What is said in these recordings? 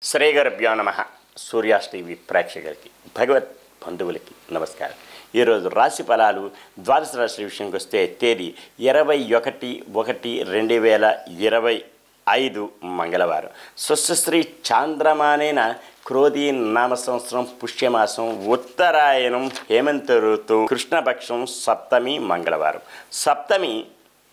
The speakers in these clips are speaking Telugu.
శ్రీగురుభ్యో నమః. సూర్యాస్ టీవీ ప్రేక్షకులకి, భగవత్ బంధువులకి నమస్కారం. ఈరోజు రాశి ఫలాలు ద్వాదశ రాశి విషయంకి వస్తే తేదీ 21/1/2025 మంగళవారం. స్వస్తిశ్రీ చాంద్రమానేన క్రోధీ నామ సంవత్సరం పుష్యమాసం ఉత్తరాయణం హేమంత ఋతువు కృష్ణపక్షం సప్తమి మంగళవారం. సప్తమి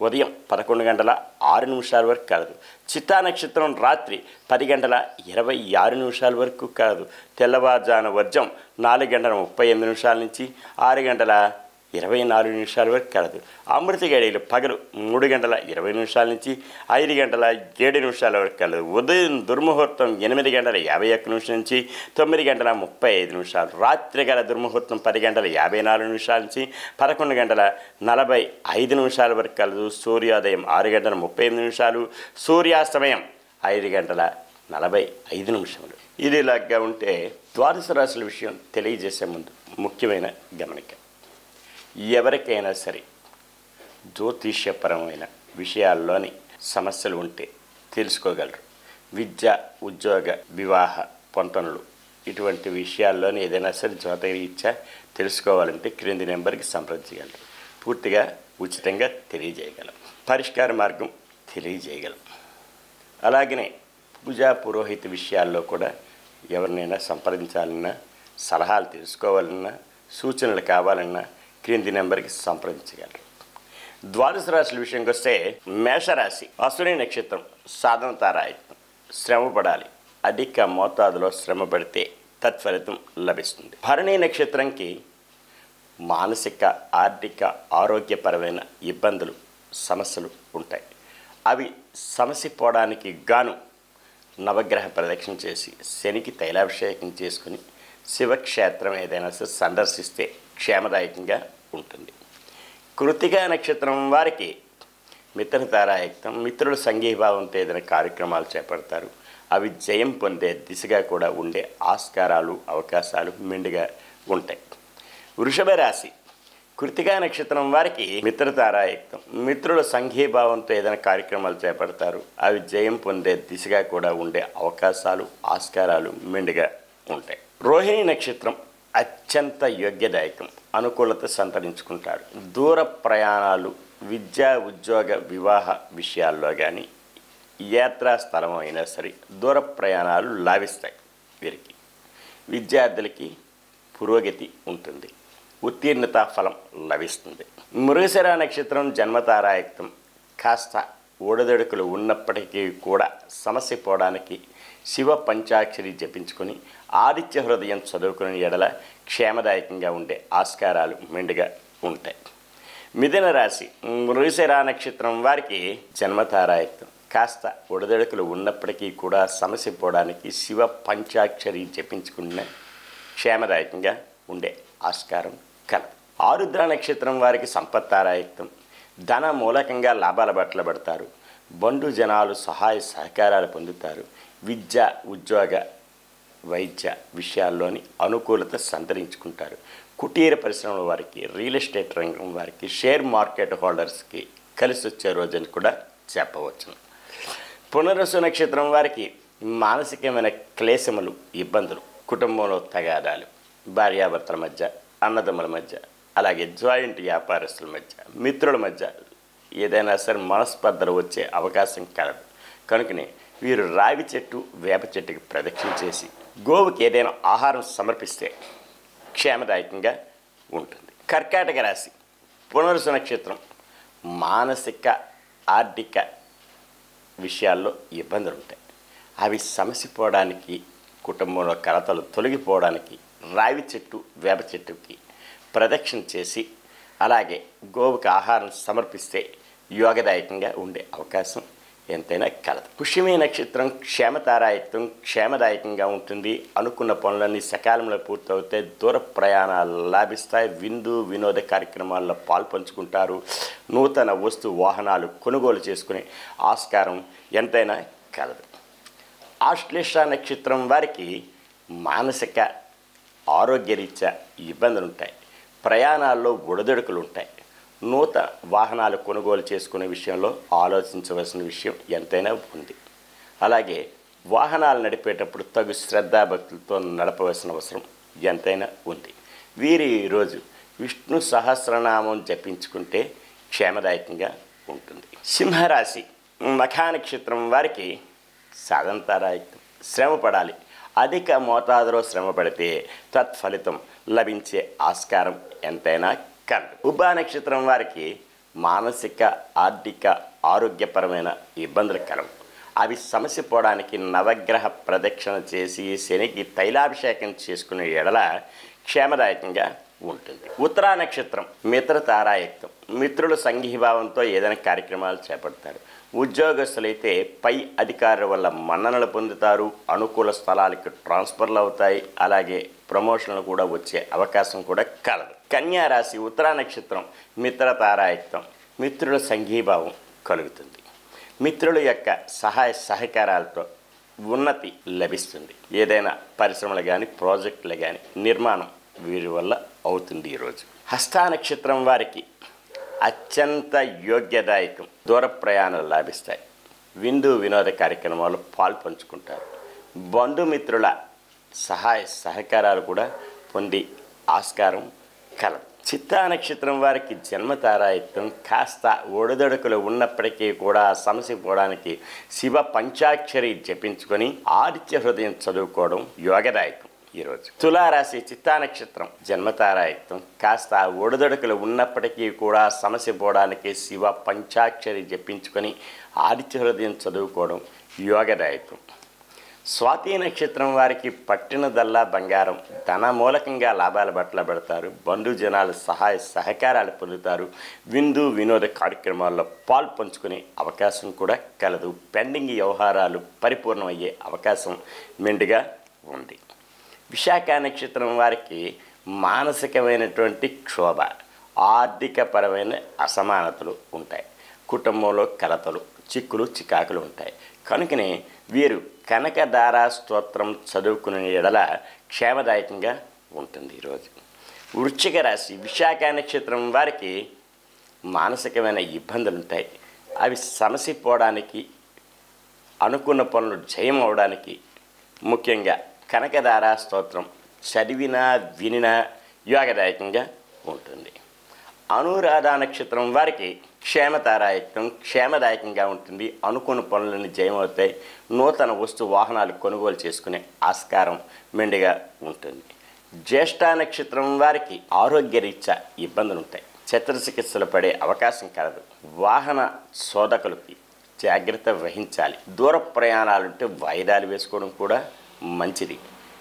ఉదయం 11:06 వరకు కలదు. చిత్తా నక్షత్రం రాత్రి 10:26 వరకు కలదు. తెల్లవారుజాన వర్జం 4:38 నుంచి 6:24 వరకు కలదు. అమృత గడియలు పగలు 3:20 నుంచి 5:07 వరకు కలదు. ఉదయం దుర్ముహూర్తం 8:51 నుంచి 9:35. రాత్రి గల దుర్ముహూర్తం 10:54 నుంచి 11:45 వరకు కలదు. సూర్యోదయం 6:35, సూర్యాస్తమయం 5:45. ఇది ఇలాగా ఉంటే ద్వాదశ రాశుల విషయం తెలియజేసే ముందు ముఖ్యమైన గమనిక. ఎవరికైనా సరే జ్యోతిష్యపరమైన విషయాల్లోని సమస్యలు ఉంటే తెలుసుకోగలరు. విద్య, ఉద్యోగ, వివాహ పొంతనలు ఇటువంటి విషయాల్లోని ఏదైనా సరే జ్యోతిరీత్యా తెలుసుకోవాలంటే క్రింది నెంబర్కి సంప్రదించగలరు. పూర్తిగా ఉచితంగా తెలియజేయగలం. పరిష్కార మార్గం తెలియజేయగలం. అలాగనే పూజా పురోహిత విషయాల్లో కూడా ఎవరినైనా సంప్రదించాలన్నా, సలహాలు తెలుసుకోవాలన్నా, సూచనలు కావాలన్నా క్రింది నెంబర్కి సంప్రదించగలరు. ద్వాదశ రాశుల విషయంకి వస్తే మేషరాశి అశ్విని నక్షత్రం సాధన తారాయత్నం. శ్రమ పడాలి. అధిక మోతాదులో శ్రమ పడితే తత్ఫలితం లభిస్తుంది. భరణి నక్షత్రంకి మానసిక, ఆర్థిక, ఆరోగ్యపరమైన ఇబ్బందులు, సమస్యలు ఉంటాయి. అవి సమసిపోవడానికి గాను నవగ్రహ ప్రదక్షిణ చేసి శనికి తైలాభిషేకం చేసుకుని శివక్షేత్రం ఏదైనా సందర్శిస్తే క్షేమదాయకంగా ఉంటుంది. కృతికా నక్షత్రం వారికి మిత్రతారాయుక్తం. మిత్రుల సంఘీభావంతో ఏదైనా కార్యక్రమాలు చేపడతారు. అవి జయం పొందే దిశగా కూడా ఉండే ఆస్కారాలు, అవకాశాలు మెండుగా ఉంటాయి. వృషభ రాశి కృతికా నక్షత్రం వారికి మిత్రతారాయుక్తం. మిత్రుల సంఘీభావంతో ఏదైనా కార్యక్రమాలు చేపడతారు. అవి జయం పొందే దిశగా కూడా ఉండే అవకాశాలు, ఆస్కారాలు మెండుగా ఉంటాయి. రోహిణి నక్షత్రం అత్యంత యోగ్యదాయకం. అనుకూలత సంతరించుకుంటారు. దూర ప్రయాణాలు, విద్యా, ఉద్యోగ, వివాహ విషయాల్లో కానీ, యాత్రా స్థలం అయినా సరే దూర ప్రయాణాలు లాభిస్తాయి. వీరికి విద్యార్థులకి పురోగతి ఉంటుంది. ఉత్తీర్ణత ఫలం లభిస్తుంది. మృగశిర నక్షత్రం జన్మతారాయుక్తం. కాస్త ఒడదొడుకులు ఉన్నప్పటికీ కూడా సమస్య పోవడానికి శివ పంచాక్షరి జపించుకొని ఆదిత్య హృదయం చదువుకునే ఎడల క్షేమదాయకంగా ఉండే ఆస్కారాలు మెండుగా ఉంటాయి. మిథున రాశి మృగశిర నక్షత్రం వారికి జన్మతారాయుక్తం. కాస్త ఒడదొడుకులు ఉన్నప్పటికీ కూడా సమస్య పోవడానికి శివ పంచాక్షరి జపించుకున్న క్షేమదాయకంగా ఉండే ఆస్కారం కలదు. ఆరుద్ర నక్షత్రం వారికి సంపత్తారాయుక్తం. ధన మూలకంగా లాభాల బట్టలు పడతారు. బంధు జనాలు సహాయ సహకారాలు పొందుతారు. విద్య, ఉద్యోగ, వైద్య విషయాల్లోని అనుకూలత సంతరించుకుంటారు. కుటీర పరిశ్రమల వారికి, రియల్ ఎస్టేట్ రంగం వారికి, షేర్ మార్కెట్ హోల్డర్స్కి కలిసి వచ్చే రోజుని కూడా చెప్పవచ్చును. పునర్వసు నక్షత్రం వారికి మానసికమైన క్లేశములు, ఇబ్బందులు, కుటుంబంలో తగాదాలు, భార్యాభర్తల మధ్య, అన్నదమ్ముల మధ్య, అలాగే జాయింట్ వ్యాపారస్తుల మధ్య, మిత్రుల మధ్య ఏదైనా సరే మనస్పర్ధలు వచ్చే అవకాశం కలదు. కనుకనే వీరు రావి చెట్టు, వేప చెట్టుకి ప్రదక్షిణ చేసి గోవుకి ఏదైనా ఆహారం సమర్పిస్తే క్షేమదాయకంగా ఉంటుంది. కర్కాటక రాశి పునర్వసు నక్షత్రం మానసిక, ఆర్థిక విషయాల్లో ఇబ్బందులు ఉంటాయి. అవి సమసిపోవడానికి, కుటుంబంలో కలతలు తొలగిపోవడానికి రావి చెట్టు, వేప చెట్టుకి ప్రదక్షిణ చేసి అలాగే గోవుకి ఆహారం సమర్పిస్తే యోగదాయకంగా ఉండే అవకాశం ఎంతైనా కలదు. పుష్యమి నక్షత్రం క్షేమతారాయుక్తం. క్షేమదాయకంగా ఉంటుంది. అనుకున్న పనులన్నీ సకాలంలో పూర్తవుతాయి. దూర ప్రయాణాలు లాభిస్తాయి. విందు, వినోద కార్యక్రమాల్లో పాల్పంచుకుంటారు. నూతన వస్తు వాహనాలు కొనుగోలు చేసుకునే ఆస్కారం ఎంతైనా కలదు. ఆశ్లేష నక్షత్రం వారికి మానసిక, ఆరోగ్యరీత్యా ఇబ్బందులు ఉంటాయి. ప్రయాణాల్లో ఒడిదుడుకులు ఉంటాయి. నూతన వాహనాలు కొనుగోలు చేసుకునే విషయంలో ఆలోచించవలసిన విషయం ఎంతైనా ఉంది. అలాగే వాహనాలు నడిపేటప్పుడు తగు శ్రద్ధాభక్తులతో నడపవలసిన అవసరం ఎంతైనా ఉంది. వీరు ఈరోజు విష్ణు సహస్రనామం జపించుకుంటే క్షేమదాయకంగా ఉంటుంది. సింహరాశి మఖా నక్షత్రం వారికి సాధంతారాయకం. శ్రమ పడాలి. అధిక మోతాదులో శ్రమ పడితే తత్ఫలితం లభించే ఆస్కారం ఎంతైనా కలదు. ఉభా నక్షత్రం వారికి మానసిక, ఆర్థిక, ఆరోగ్యపరమైన ఇబ్బందులు కలవు. అవి సమస్య పోవడానికి నవగ్రహ ప్రదక్షిణ చేసి శనికి తైలాభిషేకం చేసుకునే ఎడల క్షేమదాయకంగా ఉంటుంది. ఉత్తరా నక్షత్రం మిత్రతారాయుక్తం. మిత్రుల సంఘీభావంతో ఏదైనా కార్యక్రమాలు చేపడతారు. ఉద్యోగస్తులైతే పై అధికారుల వల్ల మన్ననలు పొందుతారు. అనుకూల స్థలాలకు ట్రాన్స్ఫర్లు అవుతాయి. అలాగే ప్రమోషన్లు కూడా వచ్చే అవకాశం కూడా కలదు. కన్యా రాశి ఉత్తరా నక్షత్రం మిత్రతారాయుక్తం. మిత్రుల సంఘీభావం కలుగుతుంది. మిత్రుల యొక్క సహాయ సహకారాలతో ఉన్నతి లభిస్తుంది. ఏదైనా పరిశ్రమలు కానీ ప్రాజెక్టులు కానీ నిర్మాణం వీరి వల్ల అవుతుంది. ఈరోజు హస్తా నక్షత్రం వారికి అత్యంత యోగ్యదాయకం. దూర ప్రయాణాలు లాభిస్తాయి. విందు వినోద కార్యక్రమాలు పాల్పంచుకుంటారు. బంధుమిత్రుల సహాయ సహకారాలు కూడా పొంది ఆస్కారం కలదు. చిత్తా నక్షత్రం వారికి జన్మతారాయుక్తం. కాస్త ఒడిదొడుకులు ఉన్నప్పటికీ కూడా సమస్య పోవడానికి శివ పంచాక్షరి జపించుకొని ఆదిత్య హృదయం చదువుకోవడం యోగదాయకం. ఈరోజు తులారాశి చిత్తా నక్షత్రం జన్మతారాయుక్తం. కాస్త ఒడిదొడుకులు ఉన్నప్పటికీ కూడా సమస్య పోవడానికి శివ పంచాక్షరి జపించుకొని ఆదిత్య హృదయం చదువుకోవడం యోగదాయకం. స్వాతి నక్షత్రం వారికి పట్టినదల్లా బంగారం. ధన మూలకంగా లాభాల బట్టలు పెడతారు. బంధుజనాలు సహాయ సహకారాలు పొందుతారు. విందు వినోద కార్యక్రమాల్లో పాల్పంచుకునే అవకాశం కూడా కలదు. పెండింగ్ వ్యవహారాలు పరిపూర్ణమయ్యే అవకాశం మెండుగా ఉంది. విశాఖ నక్షత్రం వారికి మానసికమైనటువంటి క్షోభ, ఆర్థికపరమైన అసమానతలు ఉంటాయి. కుటుంబంలో కలతలు, చిక్కులు చికాకులు ఉంటాయి. కనుకనే వీరు కనకదార స్తోత్రం చదువుకునే ఎడల క్షేమదాయకంగా ఉంటుంది. ఈరోజు వృశ్చిక రాశి విశాఖ నక్షత్రం వారికి మానసికమైన ఇబ్బందులు ఉంటాయి. అవి సమసిపోవడానికి, అనుకున్న పనులు జయం అవడానికి ముఖ్యంగా కనకదార స్తోత్రం చదివినా వినినా యోగదాయకంగా ఉంటుంది. అనురాధ నక్షత్రం వారికి క్షేమతారాయుక్తం. క్షేమదాయకంగా ఉంటుంది. అనుకున్న పనులన్నీ జయమవుతాయి. నూతన వస్తు వాహనాలు కొనుగోలు చేసుకునే ఆస్కారం మెండుగా ఉంటుంది. జ్యేష్ఠ నక్షత్రం వారికి ఆరోగ్యరీత్యా ఇబ్బందులు ఉంటాయి. శస్త్రచికిత్సలు పడే అవకాశం కలదు. వాహన శోధకులకి జాగ్రత్త వహించాలి. దూర ప్రయాణాలుంటే వాయిదాలు వేసుకోవడం కూడా మంచిది.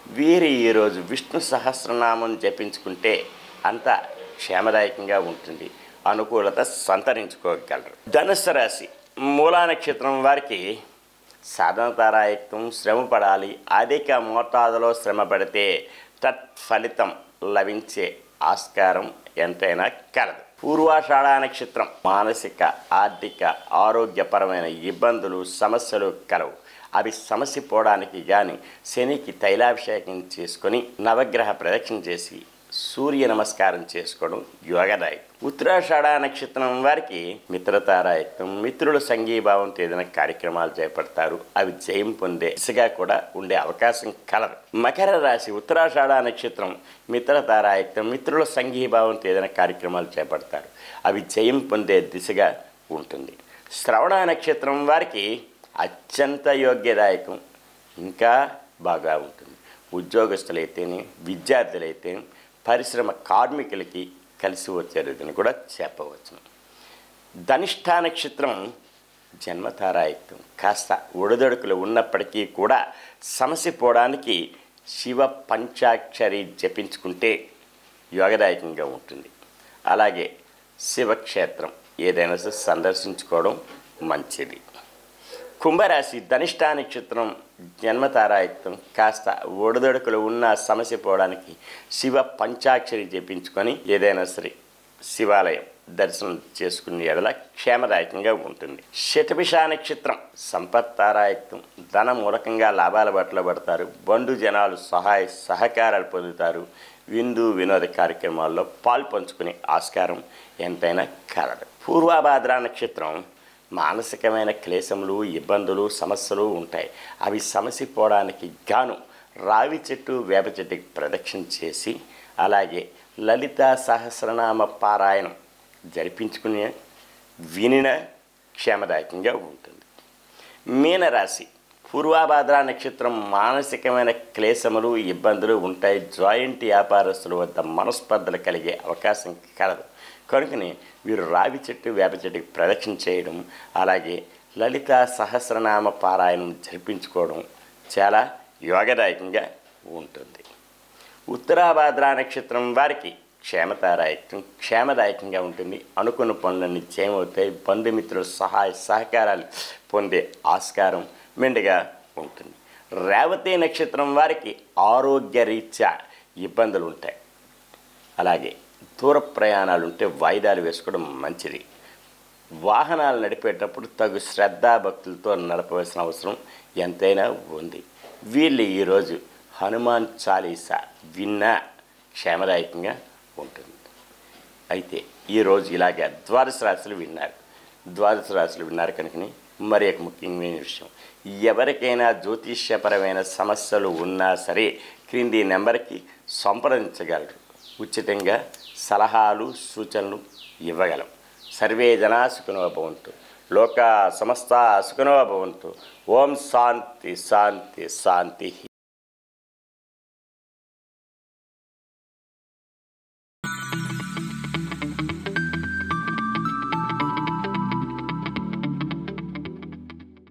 వీరు ఈరోజు విష్ణు సహస్రనామం జపించుకుంటే అంతా క్షేమదాయకంగా ఉంటుంది. అనుకూలత సంతరించుకోగలరు. ధనుస్సు రాశి మూలా నక్షత్రం వారికి సాధనతారాయుక్తం. శ్రమ పడాలి. అధిక మోతాదులో శ్రమ పడితే తత్ఫలితం లభించే ఆస్కారం ఎంతైనా కలదు. పూర్వాషాఢ నక్షత్రం మానసిక, ఆర్థిక, ఆరోగ్యపరమైన ఇబ్బందులు, సమస్యలు కలవు. అవి సమస్య పోవడానికి కానీ శనికి తైలాభిషేకం చేసుకొని నవగ్రహ ప్రదక్షిణ చేసి సూర్య నమస్కారం చేసుకోవడం యోగదాయకం. ఉత్తరాషాఢ నక్షత్రం వారికి మిత్రతారాయుక్తం. మిత్రుల సంఘీభావంతో ఏదైనా కార్యక్రమాలు చేపడతారు. అవి జయం పొందే దిశగా కూడా ఉండే అవకాశం కలదు. మకర రాశి ఉత్తరాషాఢ నక్షత్రం మిత్రతారాయుక్తం. మిత్రుల సంఘీభావంతో ఏదైనా కార్యక్రమాలు చేపడతారు. అవి జయం పొందే దిశగా ఉంటుంది. శ్రవణ నక్షత్రం వారికి అత్యంత యోగ్యదాయకం. ఇంకా బాగా ఉంటుంది. ఉద్యోగస్తులైతేనే, విద్యార్థులైతే, పరిశ్రమ కార్మికులకి కలిసి వచ్చేదని కూడా చెప్పవచ్చు. ధనిష్ఠ నక్షత్రం జన్మతారాయుక్తం. కాస్త ఒడిదొడుకులు ఉన్నప్పటికీ కూడా సమస్య పోవడానికి శివ పంచాక్షరి జపించుకుంటే యోగదాయకంగా ఉంటుంది. అలాగే శివక్షేత్రం ఏదైనా సందర్శించుకోవడం మంచిది. కుంభరాశి ధనిష్ఠ నక్షత్రం జన్మతారాయుక్తం. కాస్త ఒడిదొడుకులు ఉన్న సమస్య పోవడానికి శివ పంచాక్షరి జపించుకొని ఏదైనా సరే శివాలయం దర్శనం చేసుకునే ఎడల క్షేమదాయకంగా ఉంటుంది. శతభిష నక్షత్రం సంపత్తారాయుక్తం. ధన మూలకంగా లాభాల బట్టలు పడతారు. బంధుజనాలు సహాయ సహకారాలు పొందుతారు. విందు వినోద కార్యక్రమాల్లో పాల్పంచుకునే ఆస్కారం ఎంతైనా కలదు. పూర్వాభాద్ర నక్షత్రం మానసికమైన క్లేశములు, ఇబ్బందులు, సమస్యలు ఉంటాయి. అవి సమసిపోవడానికి గాను రావి చెట్టు, వేప చెట్టుకి ప్రదక్షిణ చేసి, అలాగే లలిత సహస్రనామ పారాయణం జరిపించుకుని వినిన క్షేమదాయకంగా ఉంటుంది. మీనరాశి పూర్వాభాద్ర నక్షత్రం మానసికమైన క్లేశములు, ఇబ్బందులు ఉంటాయి. జాయింట్ వ్యాపారస్తుల వద్ద మనస్పర్ధలు కలిగే అవకాశం కలదు. కనుకనే వీరు రావి చెట్టు, వేప చెట్టుకి ప్రదక్షిణ చేయడం, అలాగే లలిత సహస్రనామ పారాయణం జరిపించుకోవడం చాలా యోగదాయకంగా ఉంటుంది. ఉత్తరాభాద్ర నక్షత్రం వారికి క్షేమదాయకంగా ఉంటుంది. అనుకున్న పనులన్నీ జయమవుతాయి. బంధుమిత్రుల సహాయ సహకారాలు పొందే ఆస్కారం మెండుగా ఉంటుంది. రేవతి నక్షత్రం వారికి ఆరోగ్యరీత్యా ఇబ్బందులు ఉంటాయి. అలాగే దూర ప్రయాణాలు ఉంటే వాయిదాలు వేసుకోవడం మంచిది. వాహనాలు నడిపేటప్పుడు తగు శ్రద్ధాభక్తులతో నడపవలసిన అవసరం ఎంతైనా ఉంది. వీళ్ళు ఈరోజు హనుమాన్ చాలీసా విన్నా క్షేమదాయకంగా ఉంటుంది. అయితే ఈరోజు ఇలాగే ద్వాదశ రాశులు విన్నారు కనుకని మరి ఒక ముఖ్యమైన విషయం, ఎవరికైనా జ్యోతిష్యపరమైన సమస్యలు ఉన్నా సరే క్రింది నెంబర్కి సంప్రదించగలరు. ఉచితంగా సలహాలు, సూచనలు ఇవ్వగలం. సర్వే జనా సుఖినో భవంతు, లోకా సమస్తా సుఖినో భవంతు. ఓం శాంతి శాంతి శాంతి.